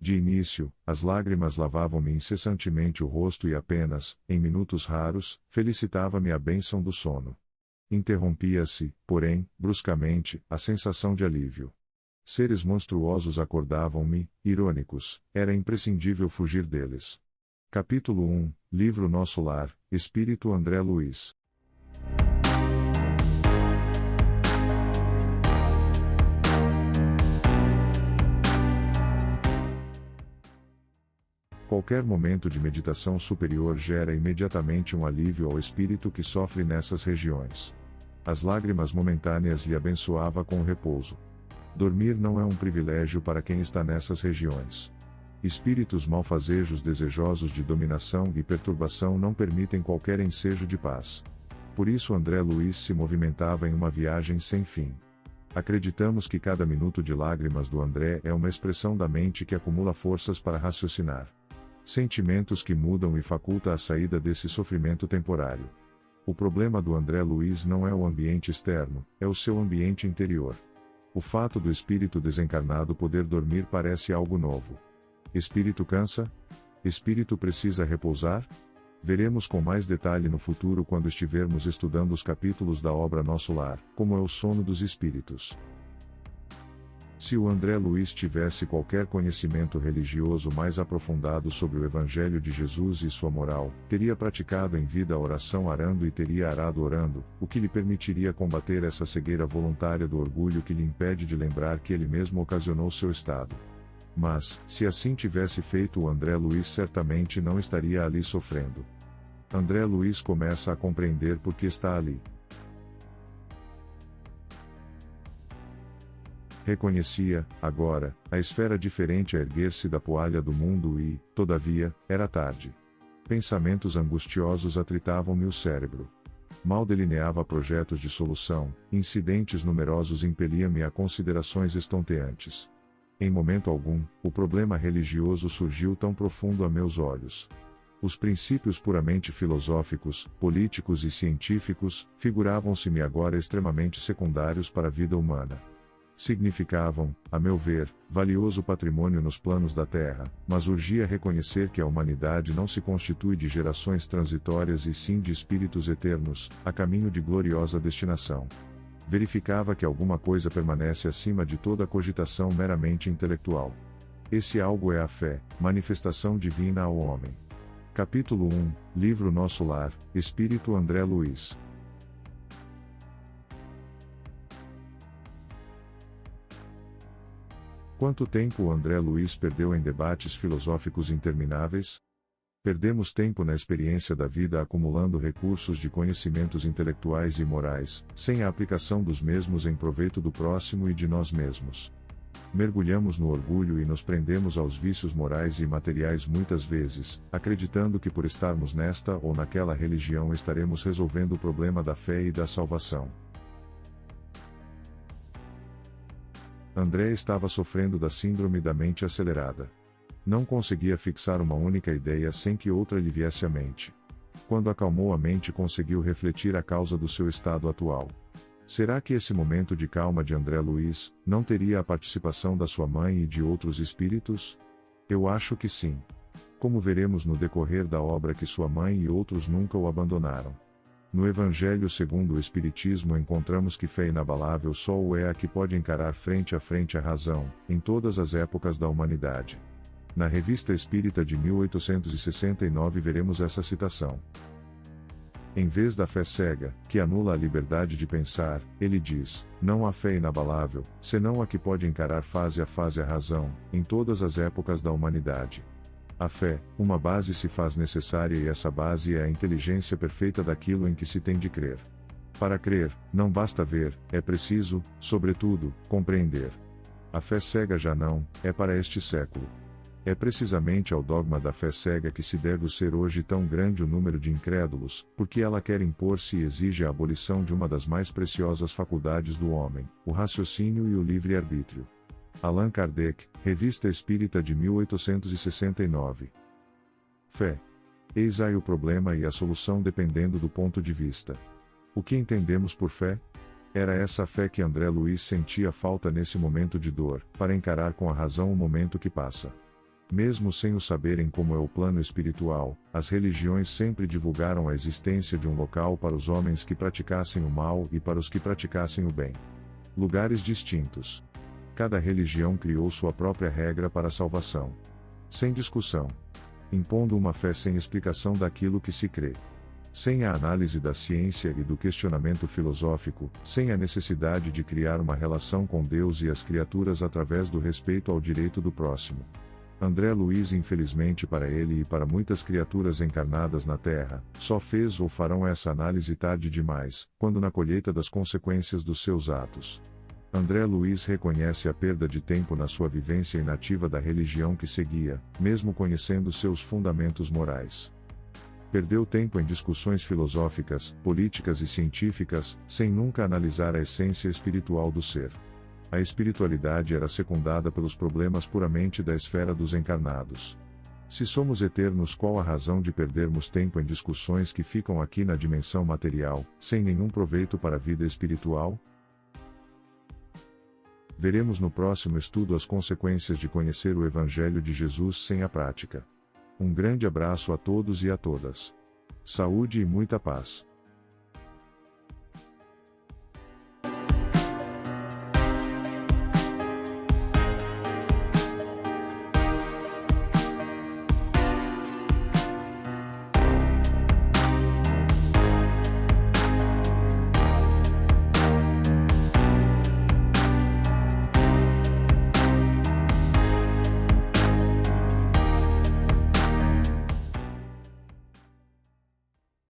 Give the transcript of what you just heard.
De início, as lágrimas lavavam-me incessantemente o rosto e apenas, em minutos raros, felicitava-me a bênção do sono. Interrompia-se, porém, bruscamente, a sensação de alívio. Seres monstruosos acordavam-me, irônicos, era imprescindível fugir deles. Capítulo 1, Livro Nosso Lar, Espírito André Luiz. Qualquer momento de meditação superior gera imediatamente um alívio ao espírito que sofre nessas regiões. As lágrimas momentâneas lhe abençoava com o repouso. Dormir não é um privilégio para quem está nessas regiões. Espíritos malfazejos desejosos de dominação e perturbação não permitem qualquer ensejo de paz. Por isso André Luiz se movimentava em uma viagem sem fim. Acreditamos que cada minuto de lágrimas do André é uma expressão da mente que acumula forças para raciocinar. Sentimentos que mudam e faculta a saída desse sofrimento temporário. O problema do André Luiz não é o ambiente externo, é o seu ambiente interior. O fato do espírito desencarnado poder dormir parece algo novo. Espírito cansa? Espírito precisa repousar? Veremos com mais detalhe no futuro quando estivermos estudando os capítulos da obra Nosso Lar, como é o sono dos espíritos. Se o André Luiz tivesse qualquer conhecimento religioso mais aprofundado sobre o Evangelho de Jesus e sua moral, teria praticado em vida a oração arando e teria arado orando, o que lhe permitiria combater essa cegueira voluntária do orgulho que lhe impede de lembrar que ele mesmo ocasionou seu estado. Mas, se assim tivesse feito, o André Luiz certamente não estaria ali sofrendo. André Luiz começa a compreender por que está ali. Reconhecia, agora, a esfera diferente a erguer-se da poalha do mundo e, todavia, era tarde. Pensamentos angustiosos atritavam-me o cérebro. Mal delineava projetos de solução, incidentes numerosos impeliam-me a considerações estonteantes. Em momento algum, o problema religioso surgiu tão profundo a meus olhos. Os princípios puramente filosóficos, políticos e científicos, figuravam-se-me agora extremamente secundários para a vida humana. Significavam, a meu ver, valioso patrimônio nos planos da Terra, mas urgia reconhecer que a humanidade não se constitui de gerações transitórias e sim de espíritos eternos, a caminho de gloriosa destinação. Verificava que alguma coisa permanece acima de toda cogitação meramente intelectual. Esse algo é a fé, manifestação divina ao homem. Capítulo 1, Livro Nosso Lar, Espírito André Luiz. Quanto tempo o André Luiz perdeu em debates filosóficos intermináveis? Perdemos tempo na experiência da vida acumulando recursos de conhecimentos intelectuais e morais, sem a aplicação dos mesmos em proveito do próximo e de nós mesmos. Mergulhamos no orgulho e nos prendemos aos vícios morais e materiais muitas vezes, acreditando que por estarmos nesta ou naquela religião estaremos resolvendo o problema da fé e da salvação. André estava sofrendo da síndrome da mente acelerada. Não conseguia fixar uma única ideia sem que outra lhe viesse à mente. Quando acalmou a mente, conseguiu refletir a causa do seu estado atual. Será que esse momento de calma de André Luiz não teria a participação da sua mãe e de outros espíritos? Eu acho que sim. Como veremos no decorrer da obra que sua mãe e outros nunca o abandonaram. No Evangelho segundo o Espiritismo encontramos que fé inabalável só o é a que pode encarar frente a frente a razão, em todas as épocas da humanidade. Na Revista Espírita de 1869 veremos essa citação. Em vez da fé cega, que anula a liberdade de pensar, ele diz, não há fé inabalável, senão a que pode encarar face a face a razão, em todas as épocas da humanidade. A fé, uma base se faz necessária e essa base é a inteligência perfeita daquilo em que se tem de crer. Para crer, não basta ver, é preciso, sobretudo, compreender. A fé cega já não, é para este século. É precisamente ao dogma da fé cega que se deve ser hoje tão grande o número de incrédulos, porque ela quer impor-se e exige a abolição de uma das mais preciosas faculdades do homem, o raciocínio e o livre-arbítrio. Allan Kardec, Revista Espírita de 1869. Fé. Eis aí o problema e a solução dependendo do ponto de vista. O que entendemos por fé? Era essa fé que André Luiz sentia falta nesse momento de dor, para encarar com a razão o momento que passa. Mesmo sem o saberem como é o plano espiritual, as religiões sempre divulgaram a existência de um local para os homens que praticassem o mal e para os que praticassem o bem. Lugares distintos. Cada religião criou sua própria regra para a salvação. Sem discussão. Impondo uma fé sem explicação daquilo que se crê. Sem a análise da ciência e do questionamento filosófico, sem a necessidade de criar uma relação com Deus e as criaturas através do respeito ao direito do próximo. André Luiz, infelizmente para ele e para muitas criaturas encarnadas na Terra, só fez ou farão essa análise tarde demais, quando na colheita das consequências dos seus atos. André Luiz reconhece a perda de tempo na sua vivência inativa da religião que seguia, mesmo conhecendo seus fundamentos morais. Perdeu tempo em discussões filosóficas, políticas e científicas, sem nunca analisar a essência espiritual do ser. A espiritualidade era secundada pelos problemas puramente da esfera dos encarnados. Se somos eternos, qual a razão de perdermos tempo em discussões que ficam aqui na dimensão material, sem nenhum proveito para a vida espiritual? Veremos no próximo estudo as consequências de conhecer o Evangelho de Jesus sem a prática. Um grande abraço a todos e a todas. Saúde e muita paz.